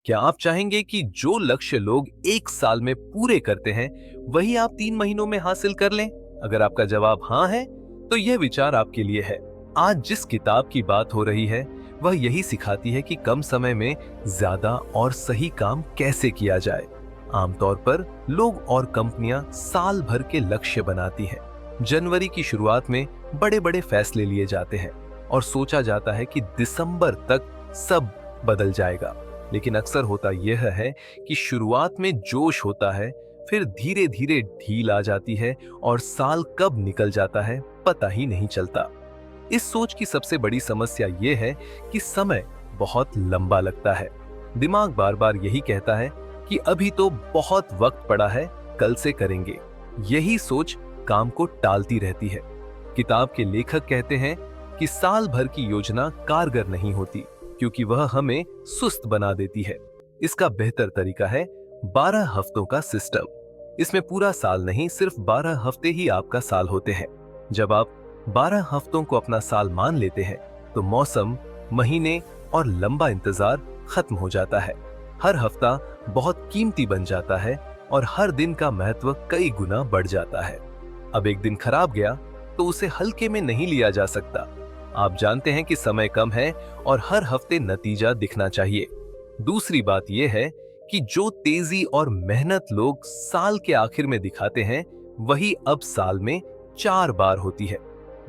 क्या आप चाहेंगे कि जो लक्ष्य लोग एक साल में पूरे करते हैं वही आप 3 महीनों में हासिल कर लें? अगर आपका जवाब हाँ है तो यह विचार आपके लिए है। आज जिस किताब की बात हो रही है वह यही सिखाती है कि कम समय में ज्यादा और सही काम कैसे किया जाए। आमतौर पर लोग और कंपनियां साल भर के लक्ष्य बनाती हैं। जनवरी की शुरुआत में बड़े बड़े फैसले लिए जाते हैं और सोचा जाता है कि दिसंबर तक सब बदल जाएगा। लेकिन अक्सर होता यह है कि शुरुआत में जोश होता है, फिर धीरे धीरे ढील आ जाती है और साल कब निकल जाता है पता ही नहीं चलता। इस सोच की सबसे बड़ी समस्या यह है कि समय बहुत लंबा लगता है। दिमाग बार बार यही कहता है कि अभी तो बहुत वक्त पड़ा है, कल से करेंगे। यही सोच काम को टालती रहती है। किताब के लेखक कहते हैं कि साल भर की योजना कारगर नहीं होती क्योंकि वह हमें सुस्त बना देती है। इसका बेहतर तरीका है 12 हफ्तों का सिस्टम। इसमें पूरा साल नहीं, सिर्फ 12 हफ्ते ही आपका साल होते हैं। जब आप 12 हफ्तों को अपना साल मान लेते हैं तो मौसम, महीने और लंबा इंतजार खत्म हो जाता है। हर हफ्ता बहुत कीमती बन जाता है और हर दिन का महत्व कई गुना बढ़ जाता है। अब एक दिन खराब गया तो उसे हल्के में नहीं लिया जा सकता। आप जानते हैं कि समय कम है और हर हफ्ते नतीजा दिखना चाहिए। दूसरी बात यह है कि जो तेजी और मेहनत लोग साल के आखिर में दिखाते हैं वही अब साल में 4 बार होती है।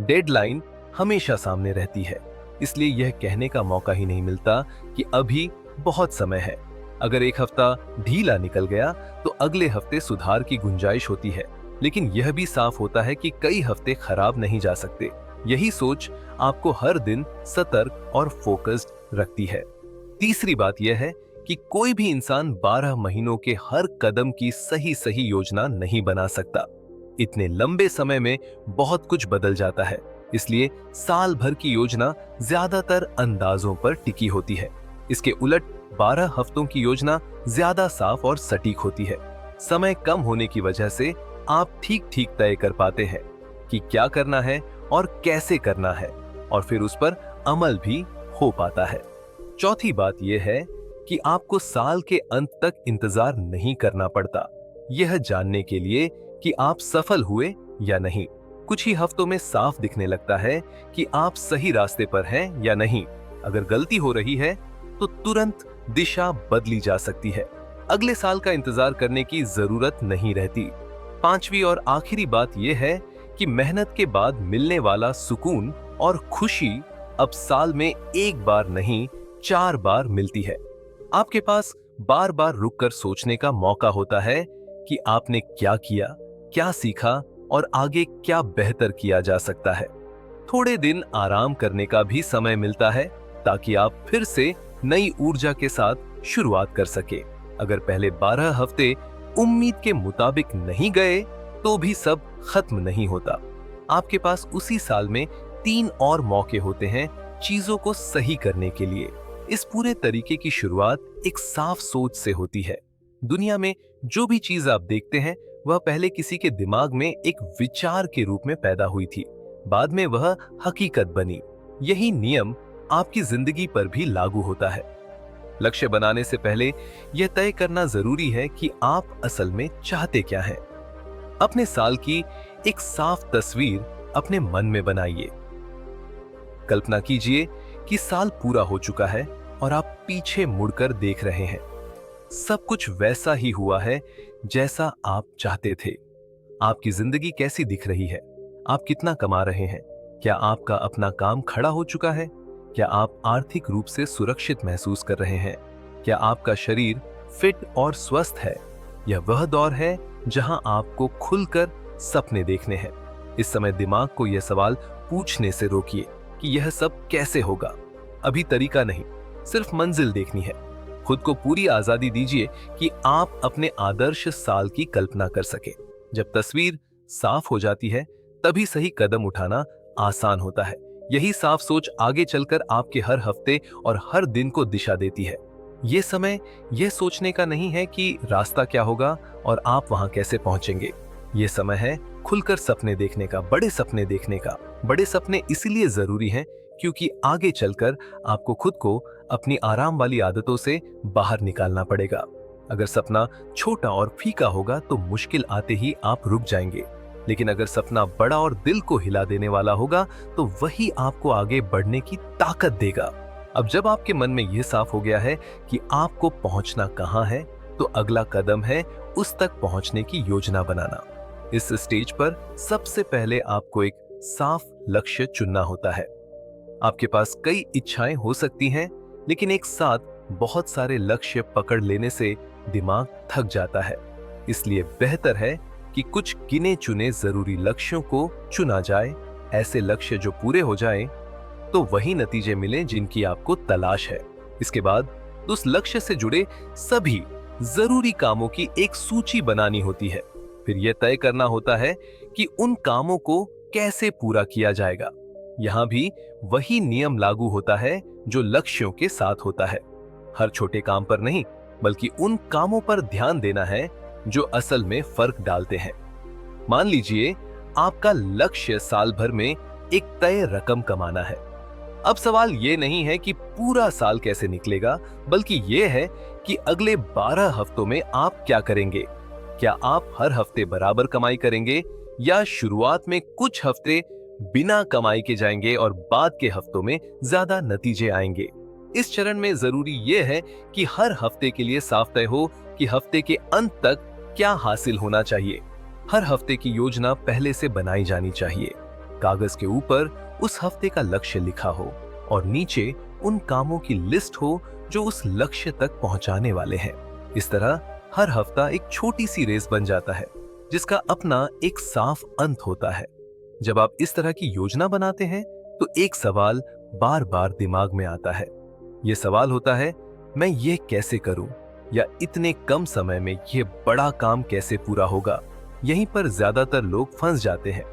डेडलाइन हमेशा सामने रहती है, इसलिए यह कहने का मौका ही नहीं मिलता कि अभी बहुत समय है। अगर एक हफ्ता ढीला निकल गया तो अगले हफ्ते सुधार की गुंजाइश होती है, लेकिन यह भी साफ होता है कि कई हफ्ते खराब नहीं जा सकते। यही सोच आपको हर दिन सतर्क और फोकस्ड रखती है। तीसरी बात यह है कि कोई भी इंसान 12 महीनों के हर कदम की सही योजना नहीं बना सकता। इतने लंबे समय में बहुत कुछ बदल जाता है, इसलिए साल भर की योजना ज्यादातर अंदाजों पर टिकी होती है। इसके उलट 12 हफ्तों की योजना ज्यादा साफ और सटीक होती है। समय कम होने की वजह से आप ठीक तय कर पाते हैं कि क्या करना है और कैसे करना है, और फिर उस पर अमल भी हो पाता है। चौथी बात यह है कि आपको साल के अंत तक इंतजार नहीं करना पड़ता यह जानने के लिए कि आप सफल हुए या नहीं। कुछ ही हफ्तों में साफ दिखने लगता है कि आप सही रास्ते पर हैं या नहीं। अगर गलती हो रही है तो तुरंत दिशा बदली जा सकती है। अगले साल का इंतजार करने की जरूरत नहीं रहती। पांचवी और आखिरी बात यह है कि मेहनत के बाद मिलने वाला सुकून और खुशी अब साल में एक बार नहीं 4 बार मिलती है। आपके पास बार बार रुककर सोचने का मौका होता है कि आपने क्या किया, क्या सीखा और आगे क्या बेहतर किया जा सकता है। थोड़े दिन आराम करने का भी समय मिलता है ताकि आप फिर से नई ऊर्जा के साथ शुरुआत कर सके। अगर पहले 12 हफ्ते उम्मीद के मुताबिक नहीं गए तो भी सब खत्म नहीं होता। आपके पास उसी साल में 3 और मौके होते हैं चीजों को सही करने के लिए। इस पूरे तरीके की शुरुआत एक साफ सोच से होती है। दुनिया में जो भी चीज आप देखते हैं वह पहले किसी के दिमाग में एक विचार के रूप में पैदा हुई थी, बाद में वह हकीकत बनी। यही नियम आपकी जिंदगी पर भी लागू होता है। लक्ष्य बनाने से पहले यह तय करना जरूरी है कि आप असल में चाहते क्या हैं। अपने साल की एक साफ तस्वीर अपने मन में बनाइए। कल्पना कीजिए कि साल पूरा हो चुका है और आप पीछे मुड़कर देख रहे हैं। सब कुछ वैसा ही हुआ है जैसा आप चाहते थे। आपकी जिंदगी कैसी दिख रही है? आप कितना कमा रहे हैं? क्या आपका अपना काम खड़ा हो चुका है? क्या आप आर्थिक रूप से सुरक्षित महसूस कर रहे हैं? क्या आपका शरीर फिट और स्वस्थ है? यह वह दौर है जहां आपको खुलकर सपने देखने हैं। इस समय दिमाग को यह सवाल पूछने से रोकिए कि यह सब कैसे होगा। अभी तरीका नहीं, सिर्फ मंजिल देखनी है। खुद को पूरी आजादी दीजिए कि आप अपने आदर्श साल की कल्पना कर सके। जब तस्वीर साफ हो जाती है तभी सही कदम उठाना आसान होता है। यही साफ सोच आगे चलकर आपके हर हफ्ते और हर दिन को दिशा देती है। यह समय यह सोचने का नहीं है कि रास्ता क्या होगा और आप वहां कैसे पहुंचेंगे। यह समय है खुलकर सपने देखने का, बड़े सपने देखने का। बड़े सपने इसीलिए जरूरी हैं क्योंकि आगे चलकर आपको खुद को अपनी आराम वाली आदतों से बाहर निकालना पड़ेगा। अगर सपना छोटा और फीका होगा तो मुश्किल आते ही आप रुक जाएंगे, लेकिन अगर सपना बड़ा और दिल को हिला देने वाला होगा तो वही आपको आगे बढ़ने की ताकत देगा। अब जब आपके मन में यह साफ हो गया है कि आपको पहुंचना कहां है, तो अगला कदम है उस तक पहुंचने की योजना बनाना। इस स्टेज पर सबसे पहले आपको एक साफ लक्ष्य चुनना होता है। आपके पास कई इच्छाएं हो सकती हैं, लेकिन एक साथ बहुत सारे लक्ष्य पकड़ लेने से दिमाग थक जाता है। इसलिए बेहतर है कि कुछ गिने चुने जरूरी लक्ष्यों को चुना जाए। ऐसे लक्ष्य जो पूरे हो जाएं, तो वही नतीजे मिले जिनकी आपको तलाश है। इसके बाद उस लक्ष्य से जुड़े सभी जरूरी कामों की एक सूची बनानी होती है। फिर यह तय करना होता है कि उन कामों को कैसे पूरा किया जाएगा। यहां भी वही नियम लागू होता है जो लक्ष्यों के साथ होता है। हर छोटे काम पर नहीं, बल्कि उन कामों पर ध्यान देना है जो असल में फर्क डालते हैं। मान लीजिए आपका लक्ष्य साल भर में एक तय रकम कमाना है। अब सवाल ये नहीं है कि पूरा साल कैसे निकलेगा, बल्कि ये है कि अगले 12 हफ्तों में आप क्या करेंगे। क्या आप हर हफ्ते बराबर कमाई करेंगे, या शुरुआत में कुछ हफ्ते बिना कमाई के जाएंगे और बाद के हफ्तों में ज्यादा नतीजे आएंगे। इस चरण में जरूरी यह है कि हर हफ्ते के लिए साफ तय हो कि हफ्ते के अंत तक क्या हासिल होना चाहिए। हर हफ्ते की योजना पहले से बनाई जानी चाहिए। कागज के ऊपर उस हफ्ते का लक्ष्य लिखा हो और नीचे उन कामों की लिस्ट हो जो उस लक्ष्य तक पहुंचाने वाले हैं। इस तरह हर हफ्ता एक छोटी सी रेस बन जाता है, जिसका अपना एक साफ अंत होता है। जब आप इस तरह की योजना बनाते हैं तो एक सवाल बार बार दिमाग में आता है। यह सवाल होता है, मैं ये कैसे करूं, या इतने कम समय में यह बड़ा काम कैसे पूरा होगा। यहीं पर ज्यादातर लोग फंस जाते हैं।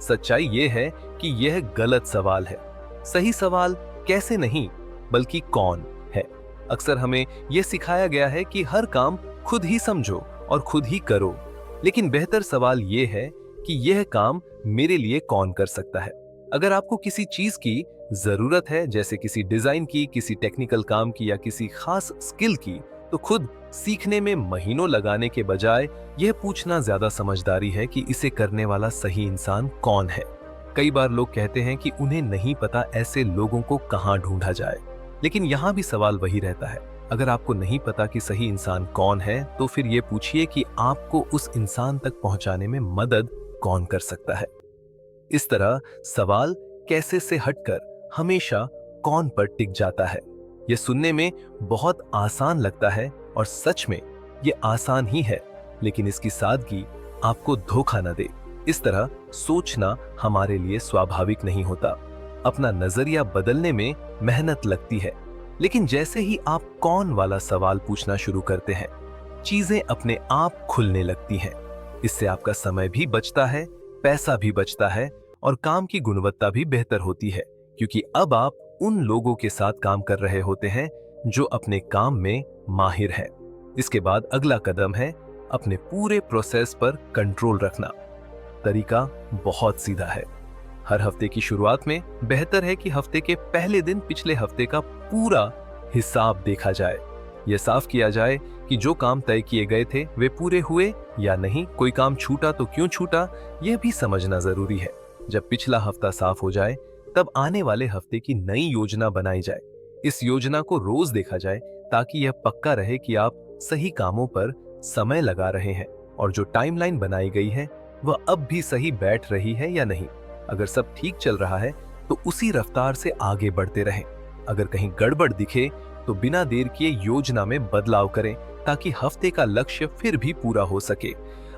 सच्चाई यह है कि यह गलत सवाल है। सही सवाल कैसे नहीं, बल्कि कौन है। अक्सर हमें यह सिखाया गया है कि हर काम खुद ही समझो और खुद ही करो, लेकिन बेहतर सवाल यह है कि यह काम मेरे लिए कौन कर सकता है। अगर आपको किसी चीज की जरूरत है, जैसे किसी डिजाइन की, किसी टेक्निकल काम की या किसी खास स्किल की, तो खुद सीखने में महीनों लगाने के बजाय यह पूछना ज्यादा समझदारी है कि इसे करने वाला सही इंसान कौन है। कई बार लोग कहते हैं कि उन्हें नहीं पता ऐसे लोगों को कहां ढूंढा जाए, लेकिन यहां भी सवाल वही रहता है। अगर आपको नहीं पता कि सही इंसान कौन है, तो फिर यह पूछिए कि आपको उस इंसान तक पहुंचाने में मदद कौन कर सकता है। इस तरह सवाल कैसे से हटकर हमेशा कौन पर टिक जाता है। यह सुनने में बहुत आसान लगता है और सच में यह आसान ही है, लेकिन इसकी सादगी आपको धोखा न दे। इस तरह सोचना हमारे लिए स्वाभाविक नहीं होता। अपना नजरिया बदलने में मेहनत लगती है, लेकिन जैसे ही आप कौन वाला सवाल पूछना शुरू करते हैं, चीजें अपने आप खुलने लगती हैं। इससे आपका समय भी बचता है, पैसा भी बचता है और काम की गुणवत्ता भी बेहतर होती है, क्योंकि अब आप उन लोगों के साथ काम कर रहे होते हैं जो अपने काम में माहिर हैं। इसके बाद अगला कदम है अपने पूरे प्रोसेस पर कंट्रोल रखना। तरीका बहुत सीधा है। हर हफ्ते की शुरुआत में बेहतर है कि हफ्ते के पहले दिन पिछले हफ्ते का पूरा हिसाब देखा जाए। यह साफ किया जाए कि जो काम तय किए गए थे वे पूरे हुए या नहीं, कोई काम छूटा तो क्यों छूटा, यह भी समझना जरूरी है। जब पिछला हफ्ता साफ हो जाए, तब आने वाले हफ्ते की नई योजना बनाई जाए। इस योजना को रोज देखा जाए ताकि यह पक्का रहे कि आप सही कामों पर समय लगा रहे हैं और जो टाइमलाइन बनाई गई है वह अब भी सही बैठ रही है या नहीं। अगर सब ठीक चल रहा है तो उसी रफ्तार से आगे बढ़ते रहें। अगर कहीं गड़बड़ दिखे तो बिना देर किए योजना में बदलाव करें ताकि हफ्ते का लक्ष्य फिर भी पूरा हो सके।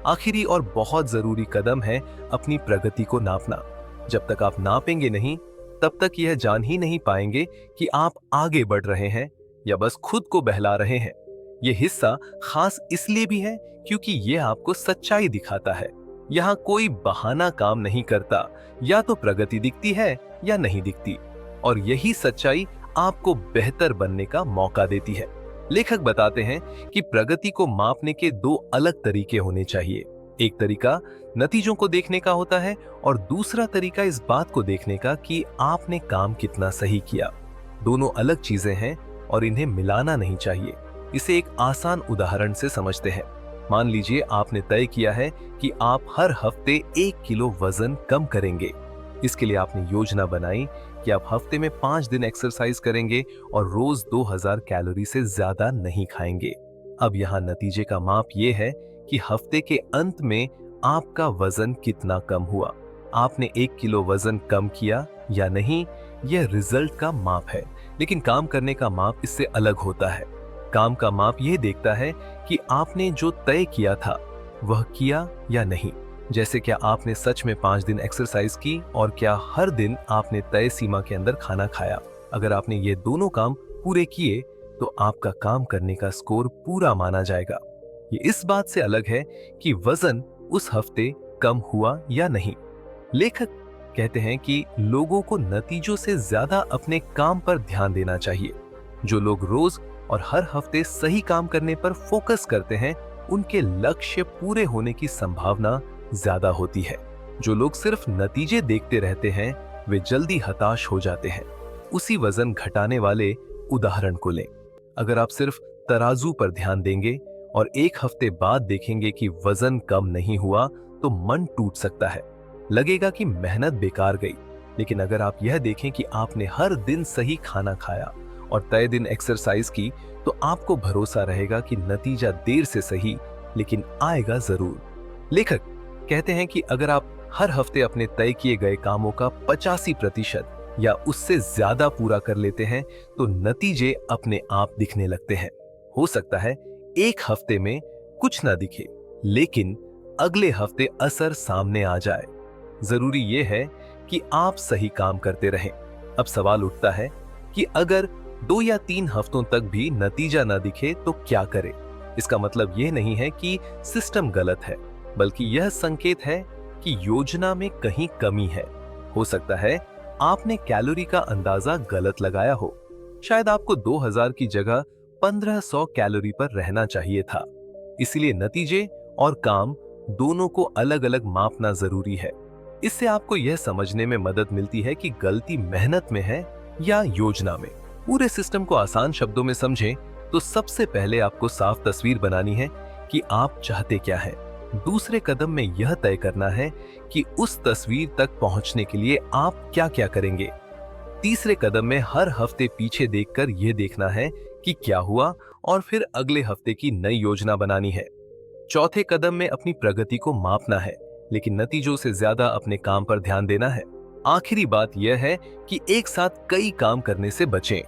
आखिरी और बहुत जरूरी कदम है अपनी प्रगति को नापना। जब तक आप नापेंगे नहीं, तब तक यह जान ही नहीं पाएंगे कि आप आगे बढ़ रहे हैं या बस खुद को बहला रहे हैं। यह हिस्सा खास इसलिए भी है क्योंकि यह आपको सच्चाई दिखाता है। यहाँ कोई बहाना काम नहीं करता, या तो प्रगति दिखती है या नहीं दिखती, और यही सच्चाई आपको बेहतर बनने का मौका देती है। लेखक बताते हैं कि प्रगति को मापने के दो अलग तरीके होने चाहिए। एक तरीका नतीजों को देखने का होता है और दूसरा तरीका इस बात को देखने का कि आपने काम कितना सही किया। दोनों अलग चीजें हैं, और इन्हें मिलाना नहीं चाहिए। इसे एक आसान उदाहरण से समझते हैं। मान लीजिए आपने तय किया है कि आप हर हफ्ते 1 किलो वजन कम करेंगे। इसके लिए आपने योजना बनाई कि आप हफ्ते में 5 दिन एक्सरसाइज करेंगे और रोज 2000 कैलोरी से ज्यादा नहीं खाएंगे। अब यहाँ नतीजे का माप ये है कि हफ्ते के अंत में आपका वजन कितना कम हुआ। आपने 1 किलो वजन कम किया या नहीं, यह रिजल्ट का माप है। लेकिन काम करने का माप इससे अलग होता है। काम का माप यह देखता है कि आपने जो तय किया था वह किया या नहीं। जैसे क्या आपने सच में 5 दिन एक्सरसाइज की और क्या हर दिन आपने तय सीमा के अंदर खाना खाया। अगर आपने ये दोनों काम पूरे किए तो आपका काम करने का स्कोर पूरा माना जाएगा। ये इस बात से अलग है कि वजन उस हफ्ते कम हुआ या नहीं। लेखक कहते हैं कि लोगों को नतीजों से ज्यादा अपने काम पर ध्यान देना चाहिए। जो लोग रोज और हर हफ्ते सही काम करने पर फोकस करते हैं, उनके लक्ष्य पूरे होने की संभावना ज्यादा होती है। जो लोग सिर्फ नतीजे देखते रहते हैं, वे जल्दी हताश हो जाते हैं। उसी वजन घटाने वाले उदाहरण को लें। अगर आप सिर्फ तराजू पर ध्यान देंगे और 1 हफ्ते बाद देखेंगे कि वजन कम नहीं हुआ, तो मन टूट सकता है, लगेगा कि मेहनत बेकार गई। लेकिन अगर आप यह देखें कि आपने हर दिन सही खाना खाया और तय दिन एक्सरसाइज की, तो आपको भरोसा रहेगा कि नतीजा देर से सही लेकिन आएगा जरूर। लेखक कहते हैं कि अगर आप हर हफ्ते अपने तय किए गए कामों का 85% या उससे ज्यादा पूरा कर लेते हैं, तो नतीजे अपने आप दिखने लगते हैं। हो सकता है 1 हफ्ते में कुछ ना दिखे, लेकिन अगले हफ्ते असर सामने आ जाए। जरूरी यह है कि आप सही काम करते रहें। अब सवाल उठता है कि अगर 2 या 3 हफ्तों तक भी नतीजा ना दिखे तो क्या करें। इसका मतलब यह नहीं है कि सिस्टम गलत है, बल्कि यह संकेत है कि योजना में कहीं कमी है। हो सकता है आपने कैलोरी का अंदाजा गलत लगाया हो। शायद आपको 2000 की जगह 1500 कैलोरी पर रहना चाहिए था। इसलिए नतीजे और काम दोनों को अलग अलग मापना जरूरी है। इससे आपको यह समझने में मदद मिलती है कि गलती मेहनत में है या योजना में। पूरे सिस्टम को आसान शब्दों में समझें तो सबसे पहले आपको साफ तस्वीर बनानी है कि आप चाहते क्या हैं। दूसरे कदम में यह तय करना है कि उस तस्वीर तक पहुंचने के लिए आप क्या क्या करेंगे। तीसरे कदम में हर हफ्ते पीछे देखकर यह देखना है कि क्या हुआ और फिर अगले हफ्ते की नई योजना बनानी है। चौथे कदम में अपनी प्रगति को मापना है, लेकिन नतीजों से ज्यादा अपने काम पर ध्यान देना है। आखिरी बात यह है कि एक साथ कई काम करने से बचें।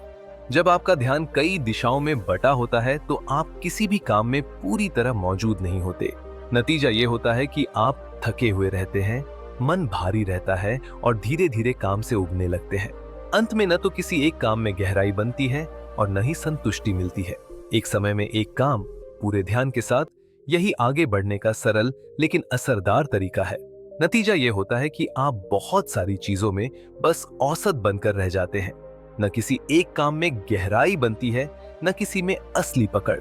जब आपका ध्यान कई दिशाओं में बटा होता है तो आप किसी भी काम में पूरी तरह मौजूद नहीं होते। नतीजा यह होता है कि आप थके हुए रहते हैं, मन भारी रहता है और धीरे धीरे काम से उबने लगते हैं। अंत में न तो किसी एक काम में गहराई बनती है और न ही संतुष्टि मिलती है। एक समय में एक काम पूरे ध्यान के साथ, यही आगे बढ़ने का सरल लेकिन असरदार तरीका है। नतीजा यह होता है कि आप बहुत सारी चीजों में बस औसत बनकर रह जाते हैं। न किसी एक काम में गहराई बनती है, न किसी में असली पकड़।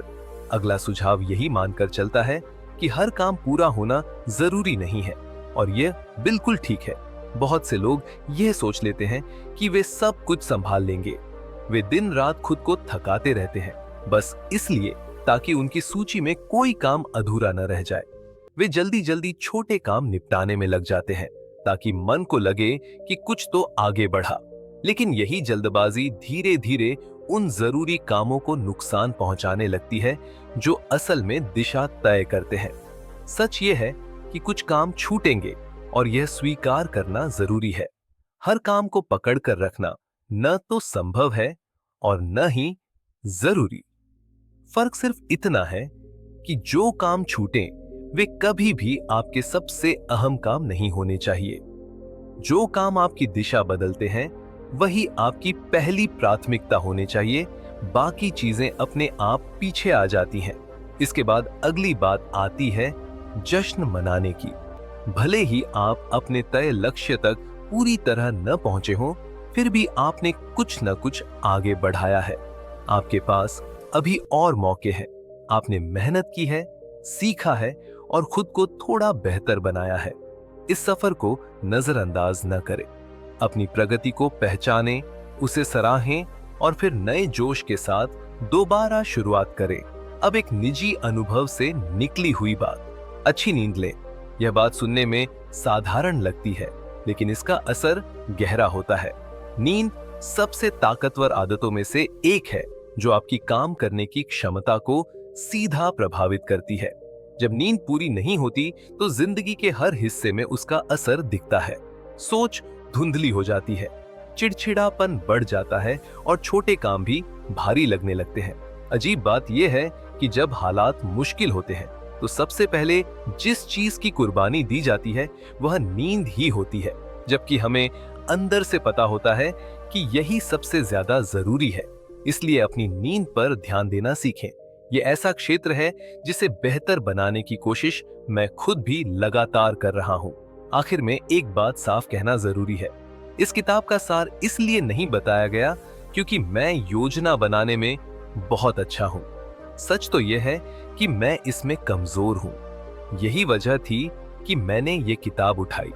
अगला सुझाव यही मानकर चलता है कि हर काम पूरा होना जरूरी नहीं है और यह बिल्कुल ठीक है। बहुत से लोग यह सोच लेते हैं कि वे सब कुछ संभाल लेंगे। वे दिन रात खुद को थकाते रहते हैं, बस इसलिए ताकि उनकी सूची में कोई काम अधूरा न रह जाए। वे जल्दी जल्दी छोटे काम निपटाने में लग जाते हैं ताकि मन को लगे कि कुछ तो आगे बढ़ा। लेकिन यही जल्दबाजी धीरे धीरे उन जरूरी कामों को नुकसान पहुंचाने लगती है जो असल में दिशा तय करते हैं। सच ये है कि कुछ काम छूटेंगे और यह स्वीकार करना जरूरी है। हर काम को पकड़ कर रखना न तो संभव है और न ही जरूरी। फर्क सिर्फ इतना है कि जो काम छूटे वे कभी भी आपके सबसे अहम काम नहीं होने चाहिए। जो काम आपकी दिशा बदलते हैं वही आपकी पहली प्राथमिकता होने चाहिए। बाकी चीजें अपने आप पीछे आ जाती हैं। इसके बाद अगली बात आती है जश्न मनाने की। भले ही आप अपने तय लक्ष्य तक पूरी तरह न पहुंचे हों, फिर भी आपने कुछ न कुछ आगे बढ़ाया है। आपके पास अभी और मौके हैं। आपने मेहनत की है, सीखा है और खुद को थोड़ा बेहतर बनाया है। इस सफर को नजरअंदाज न करें। अपनी प्रगति को पहचानें, उसे सराहें और फिर नए जोश के साथ दोबारा शुरुआत करें। अब एक निजी अनुभव से निकली हुई बात, अच्छी नींद लें। यह बात सुनने में साधारण लगती है, लेकिन इसका असर गहरा होता है। नींद सबसे ताकतवर आदतों में से एक है जो आपकी काम करने की क्षमता को सीधा प्रभावित करती है। जब नींद पूरी नहीं होती तो जिंदगी के हर हिस्से में उसका असर दिखता है। सोच धुंधली हो जाती है, चिड़चिड़ापन बढ़ जाता है और छोटे काम भी भारी लगने लगते हैं। अजीब बात यह है कि जब हालात मुश्किल होते हैं तो सबसे पहले जिस चीज की कुर्बानी दी जाती है वह नींद ही होती है, जबकि हमें अंदर से पता होता है कि यही सबसे ज्यादा जरूरी है। इसलिए अपनी नींद पर ध्यान देना सीखें। ये ऐसा क्षेत्र है जिसे बेहतर बनाने की कोशिश मैं खुद भी लगातार कर रहा हूँ। आखिर में एक बात साफ कहना जरूरी है, इस किताब का सार इसलिए नहीं बताया गया क्योंकि मैं योजना बनाने में बहुत अच्छा हूँ। सच तो यह है कि मैं इसमें कमजोर हूँ। यही वजह थी कि मैंने ये किताब उठाई।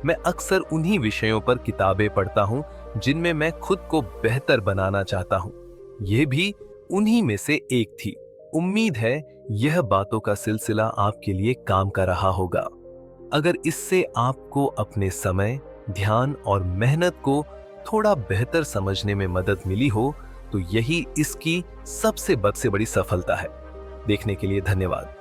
मैं अक्सर उन्हीं विषयों पर किताबें पढ़ता हूँ जिनमें मैं खुद को बेहतर बनाना चाहता हूँ। यह भी उन्हीं में से एक थी। उम्मीद है यह बातों का सिलसिला आपके लिए काम कर रहा होगा। अगर इससे आपको अपने समय, ध्यान और मेहनत को थोड़ा बेहतर समझने में मदद मिली हो तो यही इसकी सबसे बड़ी सफलता है। देखने के लिए धन्यवाद।